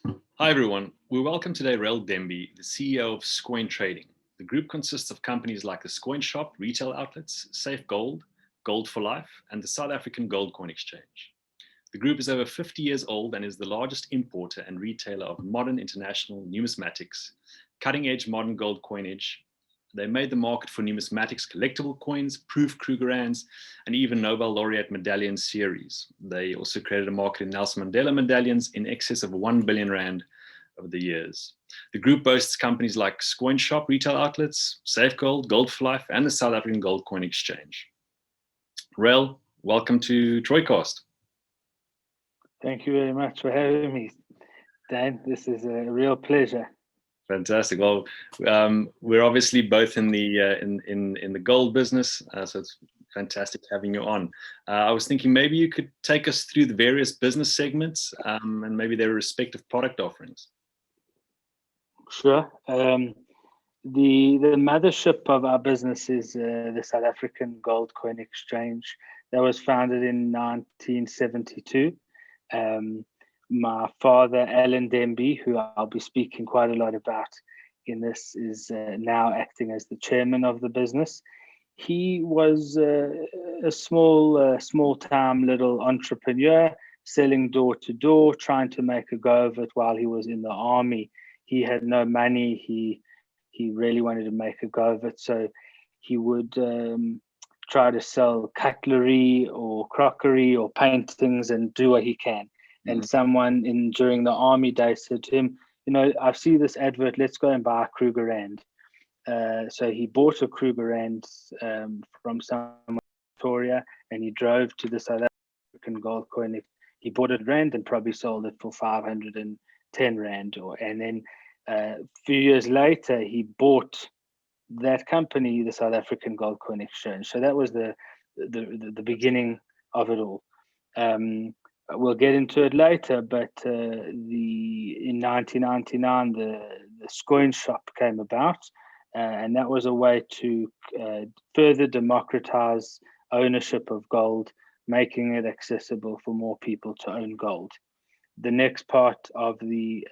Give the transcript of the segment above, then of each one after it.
Hi everyone, we welcome today Rael Demby, the CEO of Scoin Trading. The group consists of companies like the Scoin Shop retail outlets, Safegold, Gold for Life, and the South African Gold Coin Exchange. The group is over 50 years old and is the largest importer and retailer of modern international numismatics, cutting-edge modern gold coinage. They made the market for numismatics collectible coins, proof Krugerrands, and even Nobel laureate medallion series. They also created a market in Nelson Mandela medallions in excess of 1 billion rand over the years. The group boasts companies like Scoin Shop retail outlets, Safegold, Gold for Life, and the South African Gold Coin Exchange. Rael, welcome to Troycast. Thank you very much for having me, Dane. This is a real pleasure. Fantastic. Well, we're obviously both in the gold business, so it's fantastic having you on. I was thinking maybe you could take us through the various business segments and maybe their respective product offerings. Sure. The mothership of our business is the South African Gold Coin Exchange. That was founded in 1972. My father, Rael Demby, who I'll be speaking quite a lot about in this, is now acting as the chairman of the business. He was a small-time little entrepreneur, selling door to door, trying to make a go of it while he was in the army. He had no money. He really wanted to make a go of it, so he would try to sell cutlery or crockery or paintings and do what he can. And someone during the army days said to him, I see this advert, let's go and buy a Krugerrand. So he bought a Krugerrand from someone in Victoria, and he drove to the South African Gold Coin. He bought it Rand and probably sold it for 510 Rand. And then a few years later, he bought that company, the South African Gold Coin Exchange. So that was the beginning of it all. We'll get into it later, but in 1999, the Scoin Shop came about, and that was a way to further democratize ownership of gold, making it accessible for more people to own gold. The next part of the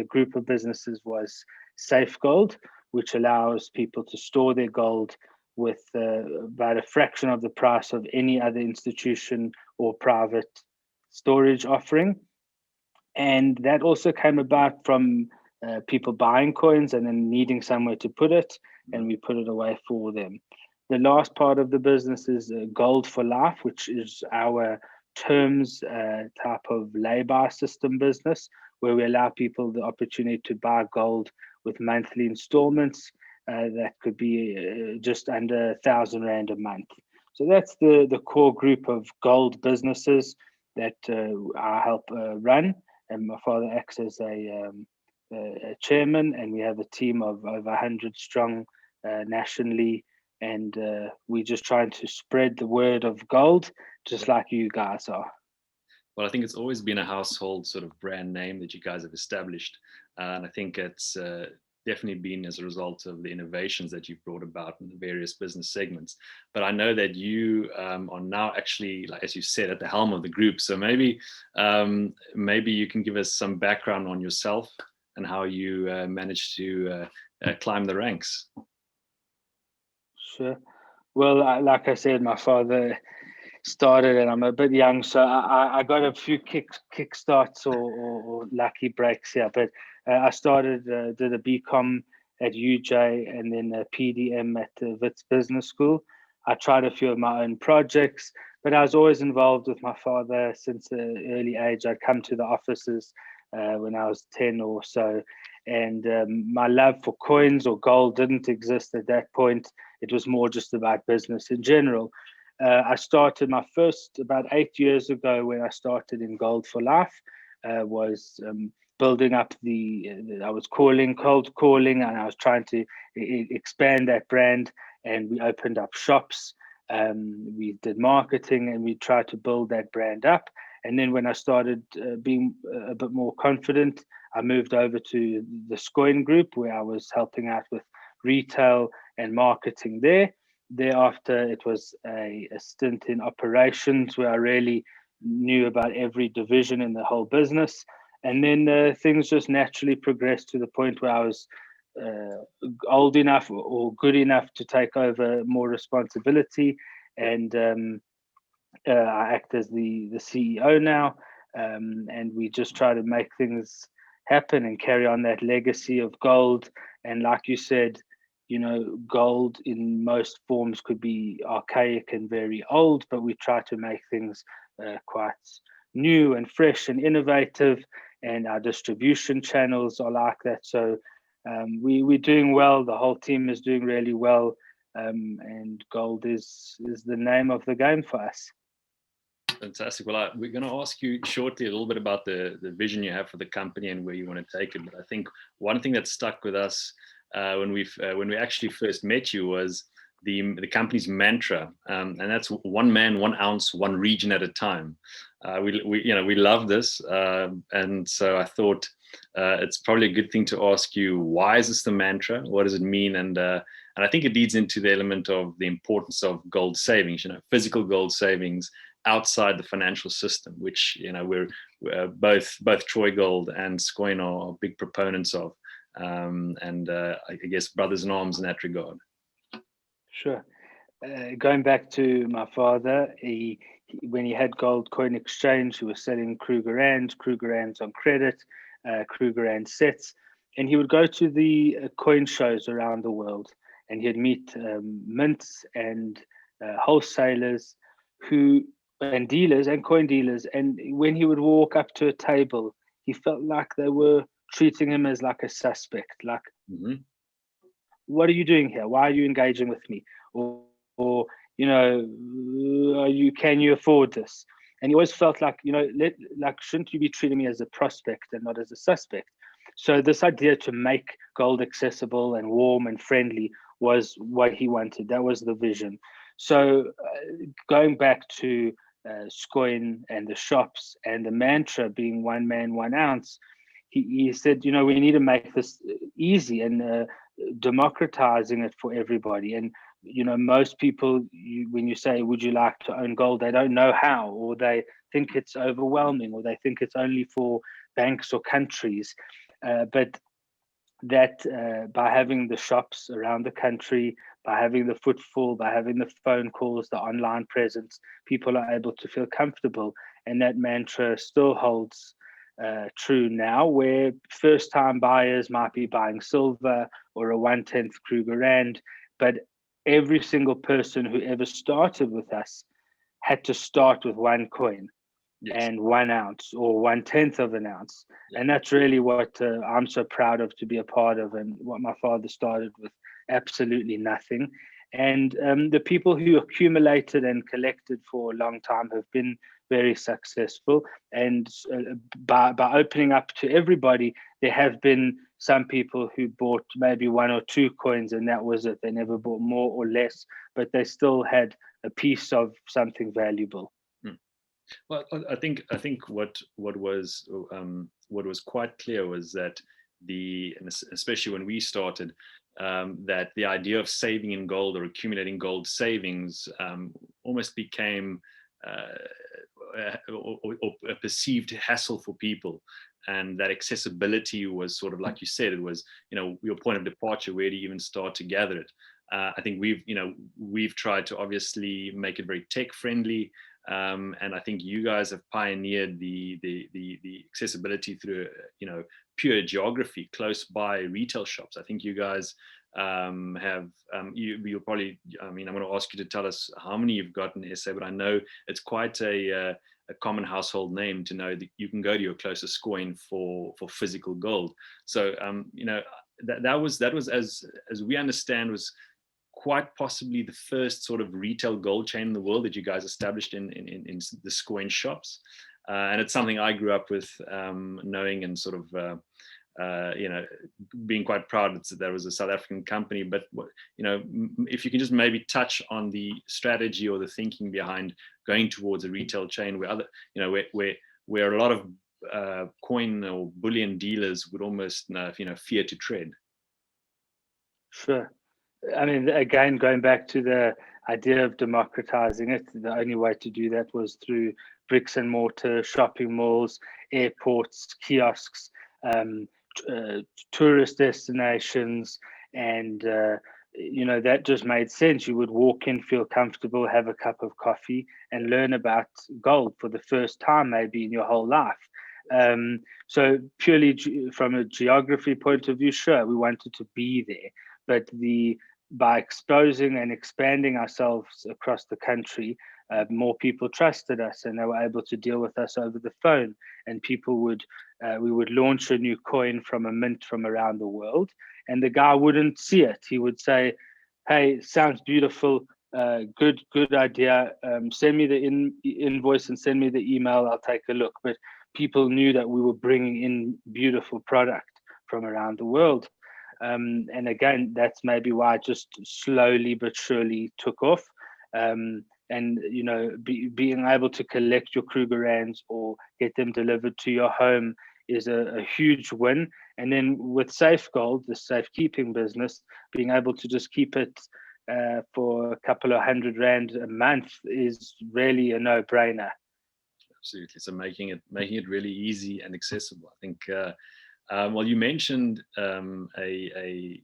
group of businesses was Safegold, which allows people to store their gold with about a fraction of the price of any other institution or private storage offering. And that also came about from people buying coins and then needing somewhere to put it, and we put it away for them. The last part of the business is Gold for Life, which is our terms type of lay-by system business, where we allow people the opportunity to buy gold with monthly installments that could be just under 1,000 Rand a month. So that's the core group of gold businesses that I help run, and my father acts as a chairman, and we have a team of over 100 strong nationally, and we're just trying to spread the word of gold, just like you guys are. Well, I think it's always been a household sort of brand name that you guys have established, and I think it's definitely been as a result of the innovations that you've brought about in the various business segments. But I know that you are now actually, like as you said, at the helm of the group. So maybe you can give us some background on yourself and how you managed to climb the ranks. Sure. Well, like I said, my father started, and I'm a bit young, so I got a few kick starts or lucky breaks here. But I started, did a BCom at UJ and then a PDM at the Wits Business School. I tried a few of my own projects, but I was always involved with my father since an early age. I'd come to the offices when I was 10 or so, and my love for coins or gold didn't exist at that point. It was more just about business in general. I started my first about 8 years ago when I started in Gold for Life, was building up I was cold calling, and I was trying to expand that brand, and we opened up shops. We did marketing, and we tried to build that brand up. And then when I started being a bit more confident, I moved over to the Scoin group, where I was helping out with retail and marketing there. Thereafter, it was a stint in operations where I really knew about every division in the whole business. And then things just naturally progressed to the point where I was old enough or good enough to take over more responsibility, and I act as the CEO now, and we just try to make things happen and carry on that legacy of gold. And like you said, gold in most forms could be archaic and very old, but we try to make things quite new and fresh and innovative, and our distribution channels are like that. So we're doing well. The whole team is doing really well, and gold is the name of the game for us. Fantastic. Well, we're going to ask you shortly a little bit about the vision you have for the company and where you want to take it. But I think one thing that stuck with us when we actually first met you was the company's mantra, and that's one man, 1 ounce, one region at a time. We love this, and so I thought it's probably a good thing to ask you, why is this the mantra? What does it mean? And I think it leads into the element of the importance of gold savings, physical gold savings outside the financial system, which we're both Troygold and Scoin are big proponents of, and I guess brothers in arms in that regard. Sure. Going back to my father, when he had Gold Coin Exchange, he was selling Krugerrands on credit, Krugerrand sets, and he would go to the coin shows around the world, and he'd meet mints and wholesalers and dealers and coin dealers. And when he would walk up to a table, he felt like they were treating him as like a suspect, like, what are you doing here? Why are you engaging with me? Or can you afford this? And he always felt like, shouldn't you be treating me as a prospect and not as a suspect? So this idea to make gold accessible and warm and friendly was what he wanted. That was the vision. So going back to Scoin and the shops and the mantra being 1 man, 1 ounce, he said, we need to make this easy and democratizing it for everybody. And most people, when you say, would you like to own gold, they don't know how, or they think it's overwhelming, or they think it's only for banks or countries. But that by having the shops around the country, by having the footfall, by having the phone calls, the online presence, people are able to feel comfortable. And that mantra still holds true now, where first-time buyers might be buying silver or a 1/10 Krugerrand, but every single person who ever started with us had to start with 1 coin. Yes. And 1 ounce or 1/10 of an ounce. Yeah. And that's really what I'm so proud of to be a part of, and what my father started with absolutely nothing. And the people who accumulated and collected for a long time have been very successful. And by opening up to everybody, there have been some people who bought maybe 1 or 2 coins, and that was it. They never bought more or less, but they still had a piece of something valuable. Well, I think what was quite clear was that especially when we started, that the idea of saving in gold or accumulating gold savings almost became a perceived hassle for people, and that accessibility was sort of, like you said, it was your point of departure. Where do you even start to gather it? I think we've tried to obviously make it very tech friendly. And I think you guys have pioneered the accessibility through pure geography, close by retail shops. I think you guys have you'll probably, I'm going to ask you to tell us how many you've got in SA, but I know it's quite a common household name to know that you can go to your closest coin for physical gold. So that was as we understand, was quite possibly the first sort of retail gold chain in the world that you guys established in the Scoin shops. And it's something I grew up with, knowing and sort of, being quite proud that there was a South African company. But, if you can just maybe touch on the strategy or the thinking behind going towards a retail chain where where a lot of coin or bullion dealers would almost, fear to tread. Sure. I mean, again, going back to the idea of democratizing it, the only way to do that was through bricks and mortar, shopping malls, airports, kiosks, tourist destinations, and that just made sense. You would walk in, feel comfortable, have a cup of coffee, and learn about gold for the first time, maybe in your whole life. So purely from a geography point of view, sure, we wanted to be there, but by exposing and expanding ourselves across the country, more people trusted us, and they were able to deal with us over the phone. And we would launch a new coin from a mint from around the world, and the guy wouldn't see it. He would say, "Hey, sounds beautiful. Good idea. Send me the invoice and send me the email. I'll take a look." But people knew that we were bringing in beautiful product from around the world. And again, that's maybe why it just slowly but surely took off. And being able to collect your Krugerrands or get them delivered to your home is a huge win. And then with Safegold, the safekeeping business, being able to just keep it for a couple of £100 a month is really a no-brainer. Absolutely. So making it really easy and accessible. I think. Well, you mentioned a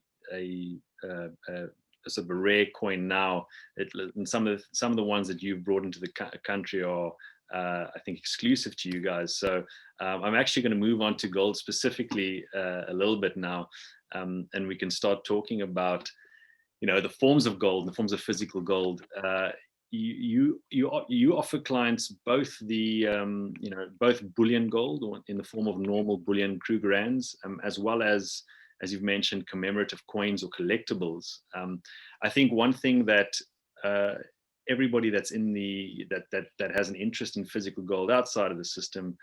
sort of a rare coin now. And some of the ones that you've brought into the country are, I think, exclusive to you guys. So I'm actually going to move on to gold specifically a little bit now, and we can start talking about, the forms of gold, the forms of physical gold. You offer clients both the both bullion gold, or in the form of normal bullion Krugerrands, as well as you've mentioned, commemorative coins or collectibles. I think one thing that everybody that's in that has an interest in physical gold outside of the system,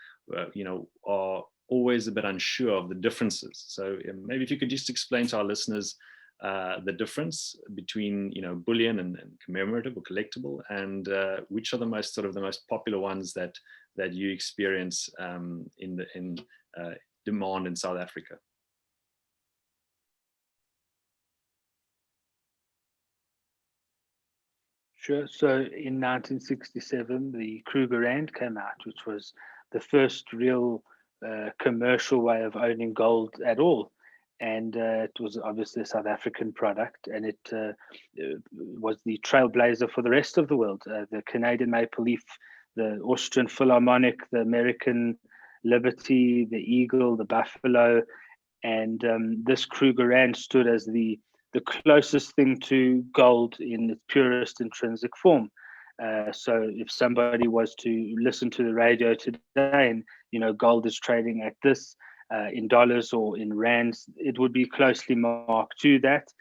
are always a bit unsure of the differences. So maybe if you could just explain to our listeners the difference between bullion and commemorative or collectible, and which are the most popular ones that you experience in demand in South Africa. Sure. So in 1967, the Krugerrand came out, which was the first real commercial way of owning gold at all. And it was obviously a South African product, and it was the trailblazer for the rest of the world. The Canadian Maple Leaf, the Austrian Philharmonic, the American Liberty, the Eagle, the Buffalo, and this Krugerrand stood as the closest thing to gold in its purest intrinsic form. So if somebody was to listen to the radio today and, gold is trading at this in dollars or in rands, it would be closely marked to that.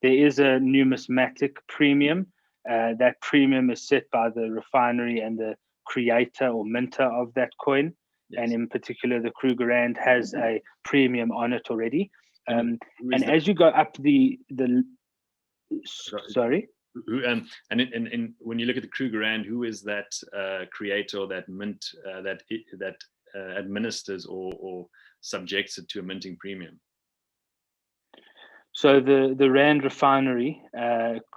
There is a numismatic premium. That premium is set by the refinery and the creator or minter of that coin. Yes. And in particular, the Krugerrand has a premium on it already. And as you go up the sorry. And when you look at the Krugerrand, who is that creator or that mint that administers or subjects it to a minting premium? So the Rand refinery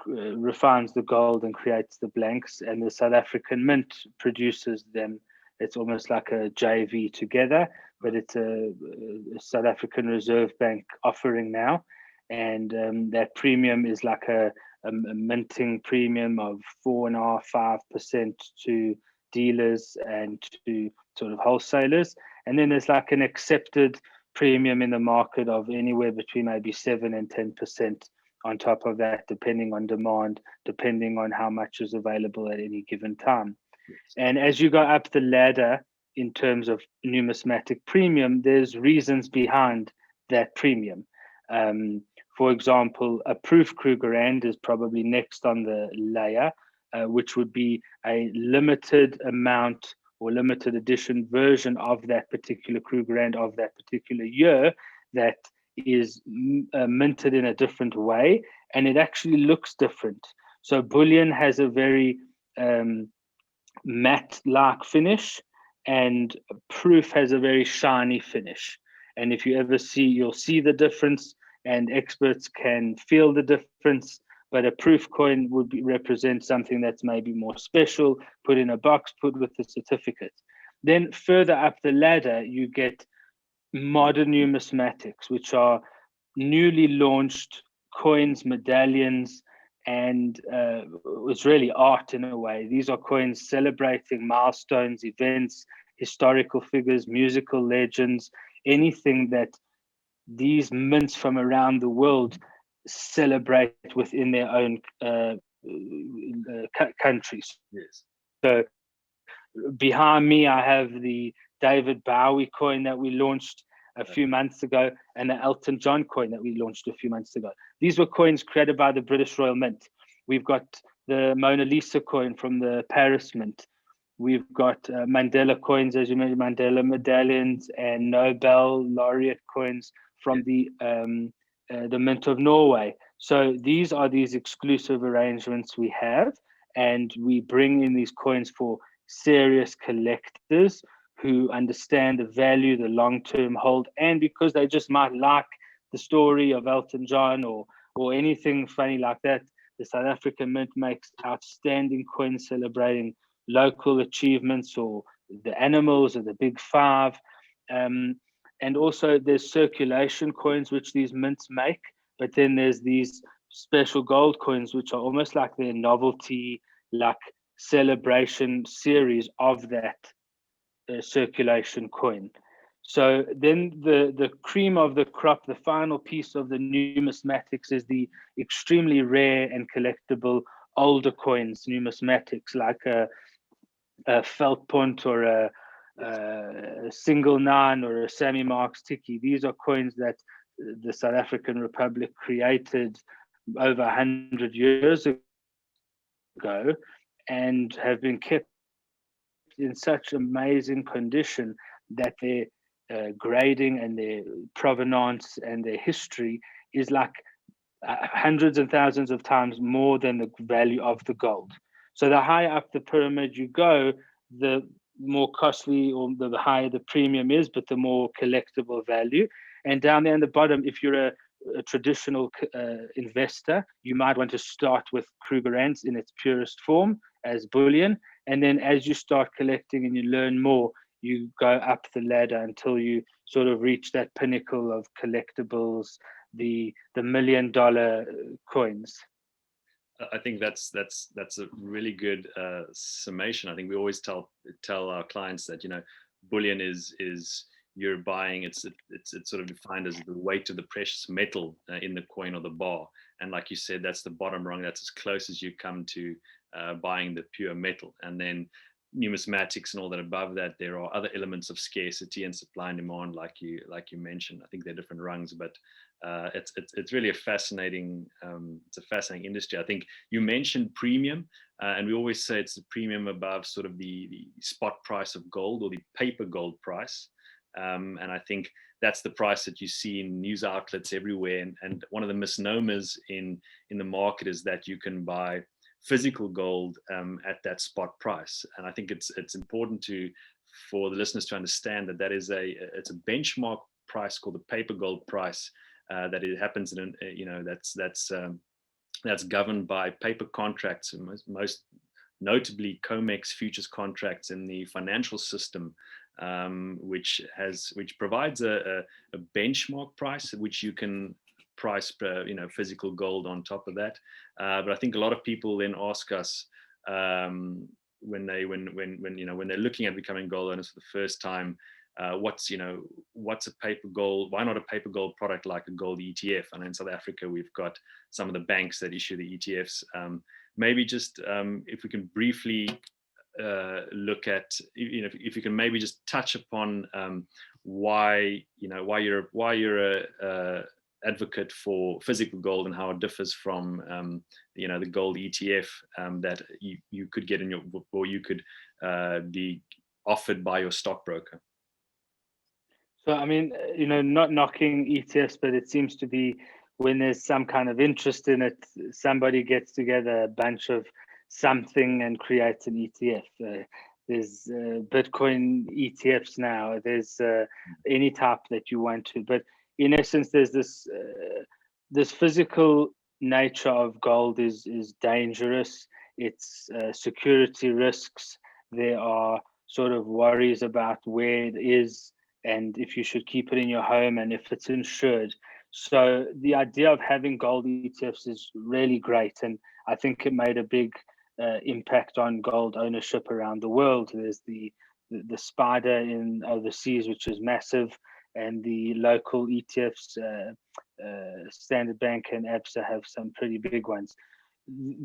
refines the gold and creates the blanks, and the South African Mint produces them. It's almost like a JV together, but it's a South African Reserve Bank offering now. And that premium is like a minting premium of 4.5-5% to dealers and to sort of wholesalers. And then there's like an accepted premium in the market of anywhere between maybe 7 and 10% on top of that, depending on demand, depending on how much is available at any given time. And as you go up the ladder in terms of numismatic premium, there's reasons behind that premium. For example, a proof Krugerrand is probably next on the layer, which would be a limited amount or limited edition version of that particular Krugerrand of that particular year that is minted in a different way, and it actually looks different. So bullion has a very matte-like finish, and proof has a very shiny finish. And if you ever you'll see the difference, and experts can feel the difference but a proof coin would represent something that's maybe more special, put in a box, put with the certificate. Then further up the ladder, you get modern numismatics, which are newly launched coins, medallions, and it's really art in a way. These are coins celebrating milestones, events, historical figures, musical legends, anything that these mints from around the world celebrate within their own countries. Yes. So behind me, I have the David Bowie coin that we launched a few months ago, and the Elton John coin that we launched a few months ago. These were coins created by the British Royal Mint. We've got the Mona Lisa coin from the Paris Mint. We've got Mandela coins, as you mentioned, Mandela medallions, and Nobel laureate coins from the Mint of Norway. So these are these exclusive arrangements we have, and we bring in these coins for serious collectors who understand the value, the long-term hold, and because they just might like the story of Elton John or anything funny like that. The South African Mint makes outstanding coins celebrating local achievements or the animals or the big five. And also there's circulation coins, which these mints make, but then there's these special gold coins, which are almost like their novelty, like celebration series of that circulation coin. So then the cream of the crop, the final piece of the numismatics is the extremely rare and collectible older coins, numismatics, like a Veldpunt or a single nine or a Sammy Marks Tiki. These are coins that the South African Republic created over 100 years ago and have been kept in such amazing condition that their grading and their provenance and their history is like hundreds and thousands of times more than the value of the gold. So the higher up the pyramid you go, the more costly or the higher the premium is, but the more collectible value. And down there in the bottom, if you're a traditional investor, you might want to start with Krugerrand in its purest form as bullion. And then as you start collecting and you learn more, you go up the ladder until you sort of reach that pinnacle of collectibles, the $1 million coins. I think that's a really good summation. I think we always tell our clients that, you know, bullion is you're buying, it's sort of defined as the weight of the precious metal in the coin or the bar. And like you said, that's the bottom rung. That's as close as you come to buying the pure metal. And then numismatics and all that above that, there are other elements of scarcity and supply and demand, like you mentioned. I think they're different rungs, but it's really a fascinating industry. I think you mentioned premium, and we always say it's the premium above sort of the spot price of gold or the paper gold price. And I think that's the price that you see in news outlets everywhere. And one of the misnomers in the market is that you can buy physical gold at that spot price. And I think it's important for the listeners to understand that it's a benchmark price called the paper gold price, that it happens in, that's governed by paper contracts, and most notably COMEX futures contracts in the financial system, which provides a benchmark price at which you can price physical gold on top of that. But I think a lot of people then ask us when they're looking at becoming gold owners for the first time, what's a paper gold? Why not a paper gold product like a gold ETF? And in South Africa, we've got some of the banks that issue the ETFs. Maybe just if we can briefly look at, if you can maybe just touch upon why you're a advocate for physical gold and how it differs from the gold ETF that you could get or you could be offered by your stockbroker. So, I mean, not knocking ETFs, but it seems to be when there's some kind of interest in it, somebody gets together a bunch of something and creates an ETF. There's Bitcoin ETFs now. There's any type that you want to. But in essence, there's this physical nature of gold is dangerous. It's security risks. There are sort of worries about where it is and if you should keep it in your home and if it's insured. So the idea of having gold ETFs is really great, and I think it made a big impact on gold ownership around the world. There's the spider in overseas, which is massive, and the local ETFs. Standard Bank and ABSA have some pretty big ones.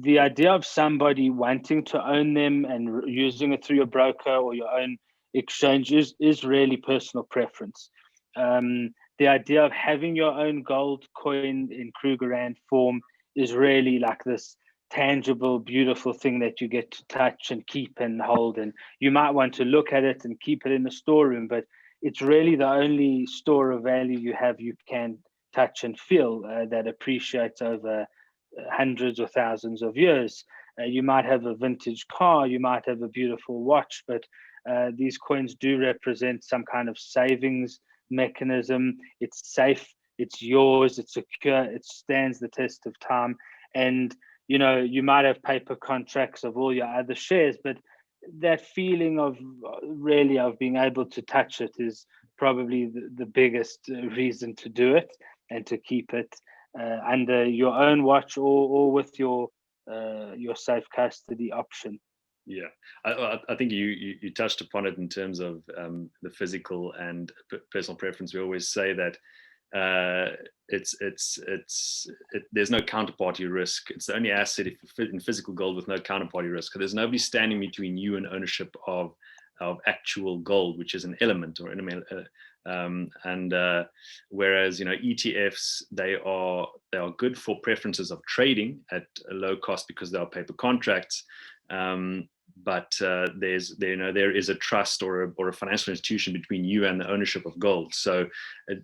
The idea of somebody wanting to own them and using it through your broker or your own exchange is really personal preference. The idea of having your own gold coin in Krugerrand form is really like this tangible, beautiful thing that you get to touch and keep and hold. And you might want to look at it and keep it in the storeroom, but it's really the only store of value you have you can touch and feel that appreciates over hundreds or thousands of years. You might have a vintage car, you might have a beautiful watch, but these coins do represent some kind of savings mechanism. It's safe, it's yours, it's secure, it stands the test of time. And you might have paper contracts of all your other shares, but that feeling of really of being able to touch it is probably the biggest reason to do it and to keep it under your own watch or with your safe custody option. Yeah, I think you touched upon it in terms of the physical and personal preference. We always say that there's no counterparty risk. It's the only asset in physical gold with no counterparty risk. There's nobody standing between you and ownership of actual gold, which is an element or whereas ETFs, they are good for preferences of trading at a low cost because they are paper contracts. But there is a trust or a financial institution between you and the ownership of gold. So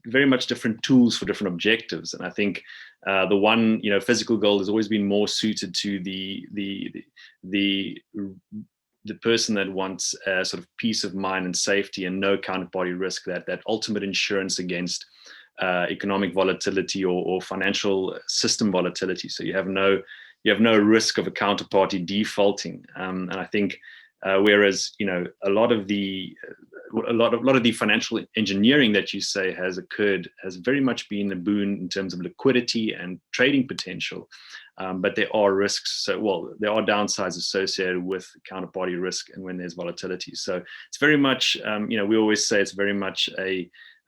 very much different tools for different objectives. And I think the one, physical gold has always been more suited to the person that wants a sort of peace of mind and safety and no counterparty risk, that ultimate insurance against economic volatility or financial system volatility. So you have no risk of a counterparty defaulting. And I think whereas a lot of the financial engineering that you say has occurred has very much been a boon in terms of liquidity and trading potential. But there are risks. So, there are downsides associated with counterparty risk and when there's volatility. So it's very much, we always say it's very much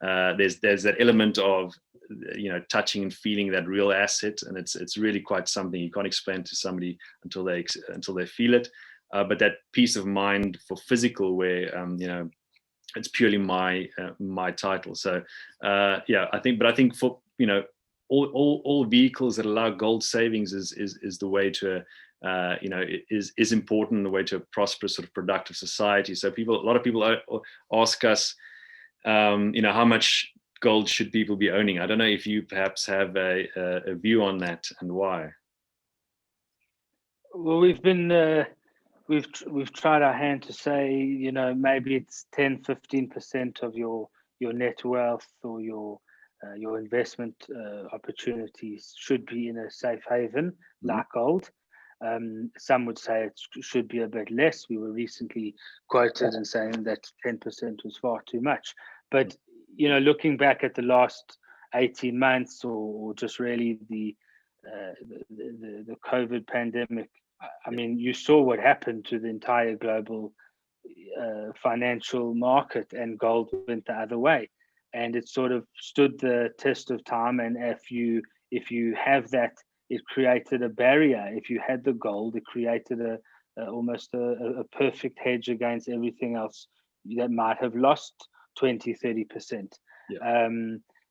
there's that element of touching and feeling that real asset, and it's really quite something you can't explain to somebody until they feel it. But that peace of mind for physical, where it's purely my title. So I think for all vehicles that allow gold savings is the way to is important, the way to a prosperous sort of productive society. So a lot of people ask us, how much gold should people be owning? I don't know if you perhaps have a view on that and why. Well, we've tried our hand to say, maybe it's 10-15% of your net wealth or your investment opportunities should be in a safe haven like gold. Some would say it should be a bit less. We were recently quoted in saying that 10% was far too much. But looking back at the last 18 months or just really the COVID pandemic, I mean, you saw what happened to the entire global financial market, and gold went the other way, and it sort of stood the test of time. And if you have that, it created a barrier. If you had the gold, it created almost a perfect hedge against everything else that might have lost 20-30%. Yeah.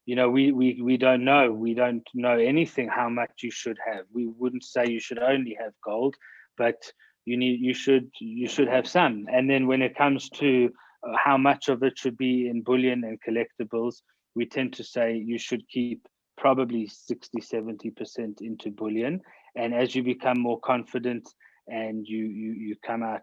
We don't know. We don't know anything how much you should have. We wouldn't say you should only have gold, but you should have some. And then when it comes to how much of it should be in bullion and collectibles, we tend to say you should keep probably 60-70% into bullion. And as you become more confident and you come out,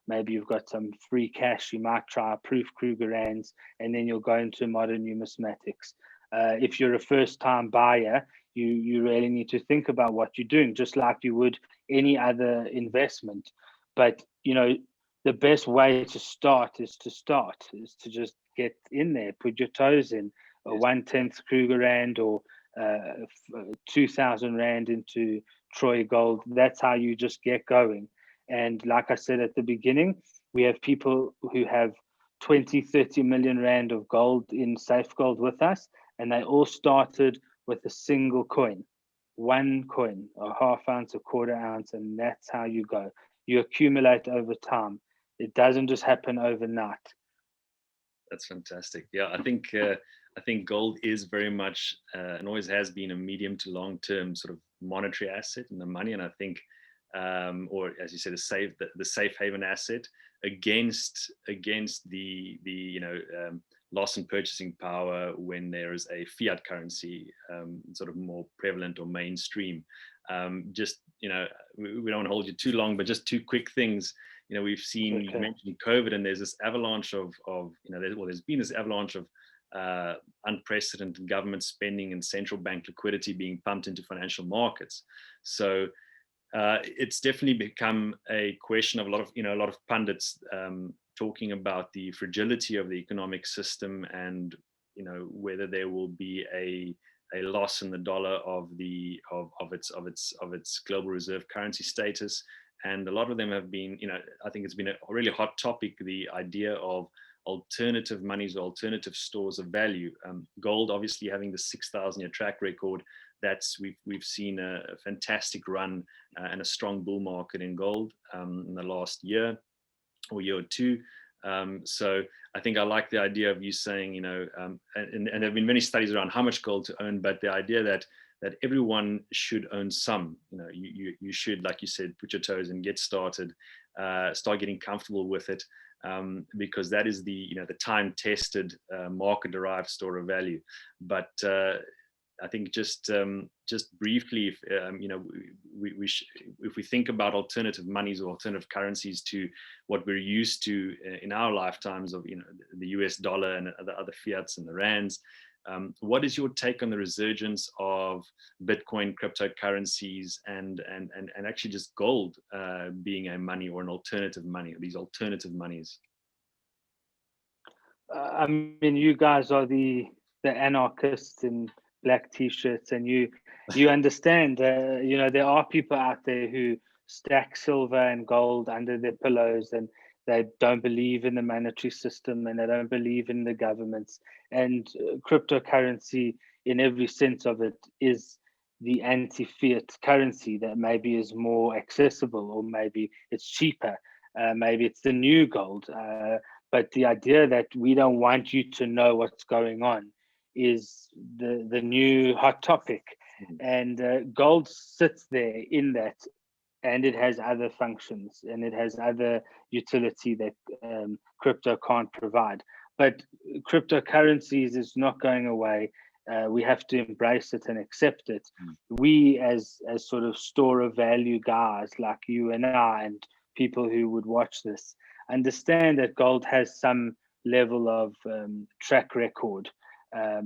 maybe you've got some free cash, you might try proof Krugerrands, and then you'll go into modern numismatics. If you're a first-time buyer, you really need to think about what you're doing, just like you would any other investment. But the best way to start is to just get in there, put your toes in. A 1/10 Krugerrand or 2,000 Rand into Troygold. That's how you just get going. And like I said at the beginning, we have people who have 20, 30 million Rand of gold in Safegold with us, and they all started with a single coin, one coin, a half ounce, a quarter ounce, and that's how you go. You accumulate over time. It doesn't just happen overnight. That's fantastic. Yeah, I think gold is very much and always has been a medium to long term sort of monetary asset in the money, and I think, or as you said, the safe haven asset against the loss in purchasing power when there is a fiat currency sort of more prevalent or mainstream. Just we don't want to hold you too long, but just two quick things. We've seen, okay, you mentioned COVID, and there's this avalanche of there's been this avalanche of unprecedented government spending and central bank liquidity being pumped into financial markets. So it's definitely become a question of a lot of pundits talking about the fragility of the economic system, and whether there will be a loss in the dollar of its global reserve currency status. And a lot of them have been, I think it's been a really hot topic, the idea of alternative monies or alternative stores of value. Gold, obviously, having the 6,000-year track record, we've seen a fantastic run and a strong bull market in gold in the last year or two. So I think I like the idea of you saying, and there have been many studies around how much gold to own, but the idea that everyone should own some. You should, like you said, put your toes in, get started, start getting comfortable with it, because that is the time-tested, market-derived store of value. But I think just briefly, if we think about alternative monies or alternative currencies to what we're used to in our lifetimes of the US dollar and the other fiats and the rands. What is your take on the resurgence of Bitcoin, cryptocurrencies, and actually just gold being a money or an alternative money, or these alternative monies? I mean, you guys are the anarchists in black t-shirts, and you understand. There are people out there who stack silver and gold under their pillows, and they don't believe in the monetary system, and they don't believe in the governments. And cryptocurrency, in every sense of it, is the anti-fiat currency that maybe is more accessible, or maybe it's cheaper. Maybe it's the new gold. But the idea that we don't want you to know what's going on is the new hot topic. And gold sits there in that, and it has other functions, and it has other utility that crypto can't provide. But cryptocurrencies is not going away. We have to embrace it and accept it. We, as sort of store of value guys like you and I, and people who would watch this, understand that gold has some level of track record,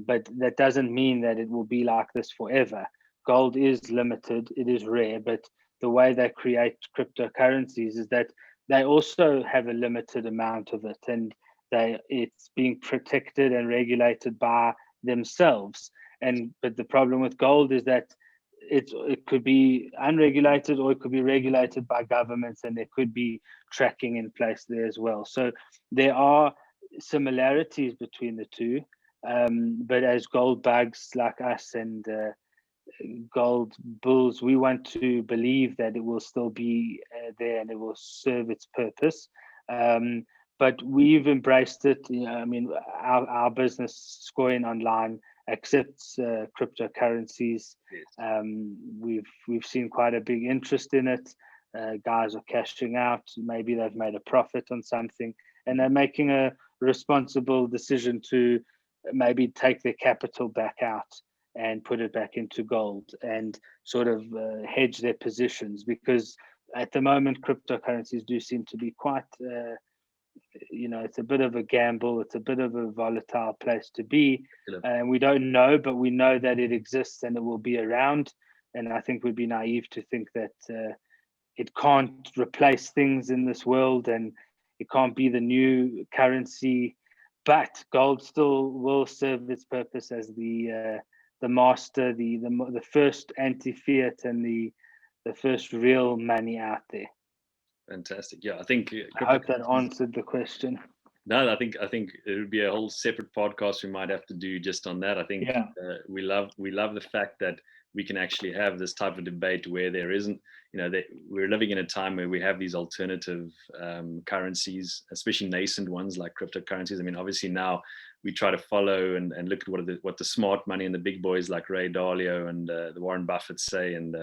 but that doesn't mean that it will be like this forever. Gold is limited, it is rare, but the way they create cryptocurrencies is that they also have a limited amount of it, and it's being protected and regulated by themselves. But the problem with gold is that it could be unregulated, or it could be regulated by governments, and there could be tracking in place there as well. So there are similarities between the two, but as gold bugs like us and gold bulls, we want to believe that it will still be there and it will serve its purpose. But we've embraced it. I mean, our business, Scoin Online, accepts cryptocurrencies. We've seen quite a big interest in it. Guys are cashing out. Maybe they've made a profit on something, and they're making a responsible decision to maybe take their capital back out and put it back into gold, and sort of hedge their positions, because at the moment cryptocurrencies do seem to be quite it's a bit of a gamble. It's a bit of a volatile place to be, and we don't know, but we know that it exists and it will be around. And I think we'd be naive to think that it can't replace things in this world, and it can't be the new currency. But gold still will serve its purpose as the master, the first anti-fiat, and the first real money out there. Fantastic. Yeah, I think. I hope that answered the question. No, I think it would be a whole separate podcast we might have to do just on that. I think we love the fact that we can actually have this type of debate where there isn't, that we're living in a time where we have these alternative currencies, especially nascent ones like cryptocurrencies. I mean, obviously now we try to follow and look at what the smart money and the big boys like Ray Dalio and the Warren Buffett say, and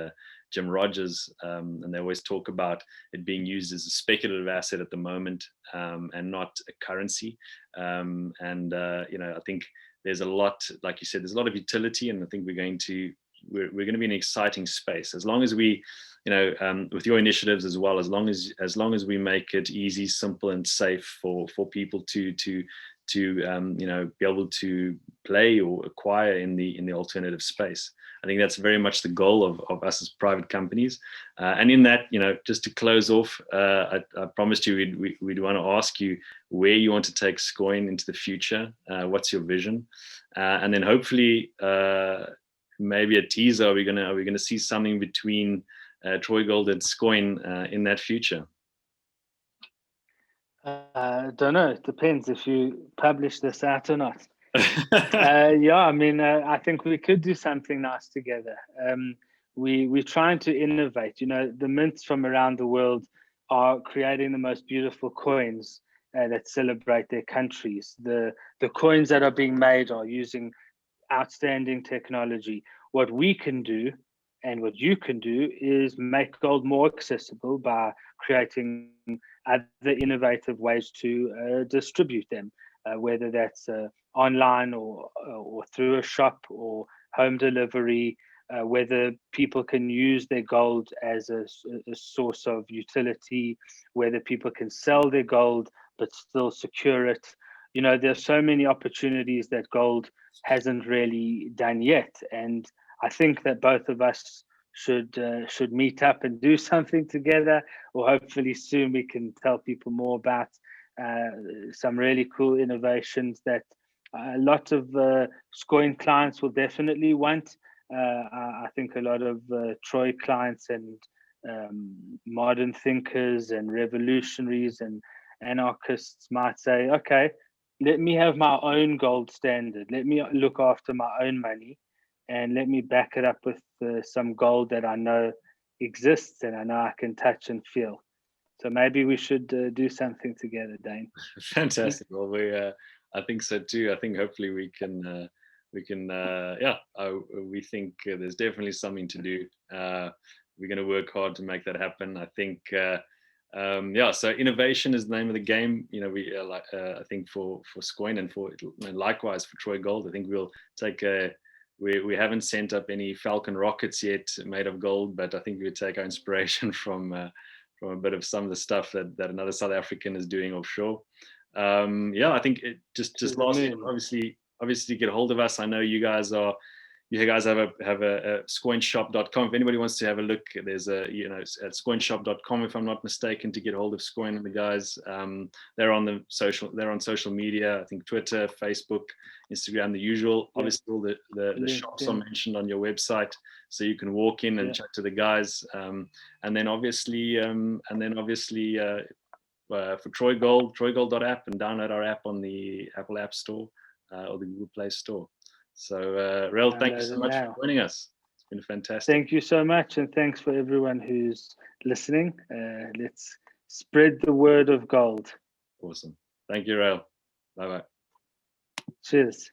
Jim Rogers, and they always talk about it being used as a speculative asset at the moment, and not a currency. I think there's a lot, like you said, there's a lot of utility, and I think we're going to be in an exciting space as long as we, with your initiatives as well, as long as we make it easy, simple, and safe for people to be able to play or acquire in the alternative space. I think that's very much the goal of us as private companies. And in that, just to close off, I promised you we'd want to ask you where you want to take Scoin into the future. What's your vision? And then hopefully, maybe a teaser. Are we gonna see something between Troygold and Scoin in that future? Don't know. It depends if you publish this out or not. I think we could do something nice together. We're trying to innovate. The mints from around the world are creating the most beautiful coins that celebrate their countries. The coins that are being made are using outstanding technology. What we can do and what you can do is make gold more accessible by creating other innovative ways to distribute them, whether that's online or through a shop or home delivery, whether people can use their gold as a source of utility, whether people can sell their gold but still secure it. There's so many opportunities that gold hasn't really done yet, and I think that both of us should meet up and do something together, or hopefully soon we can tell people more about some really cool innovations that a lot of Scoin clients will definitely want. I think a lot of Troy clients and modern thinkers and revolutionaries and anarchists might say, okay, let me have my own gold standard. Let me look after my own money, and let me back it up with some gold that I know exists and I know I can touch and feel. So maybe we should do something together, Dane. Fantastic. Well, I think so too. I think hopefully we can. We think there's definitely something to do. We're going to work hard to make that happen. I think. So innovation is the name of the game. I think for Scoin and likewise for Troygold, I think we'll take we haven't sent up any Falcon rockets yet made of gold, but I think we'll take our inspiration from a bit of some of the stuff that another South African is doing offshore. I think it just lastly, obviously get a hold of us. I know you guys have a scoinshop.com. If anybody wants to have a look, there's at scoinshop.com, if I'm not mistaken, to get hold of Scoin and the guys. They're on social media, I think Twitter, Facebook, Instagram, the usual. Yeah. Obviously all the shops are mentioned on your website, so you can walk in and chat to the guys. And then obviously for Troygold.app, and download our app on the Apple App Store or the Google Play Store. So, Rael, thank you so much for joining us. It's been fantastic. Thank you so much, and thanks for everyone who's listening. Let's spread the word of gold. Awesome. Thank you, Rael. Bye-bye. Cheers.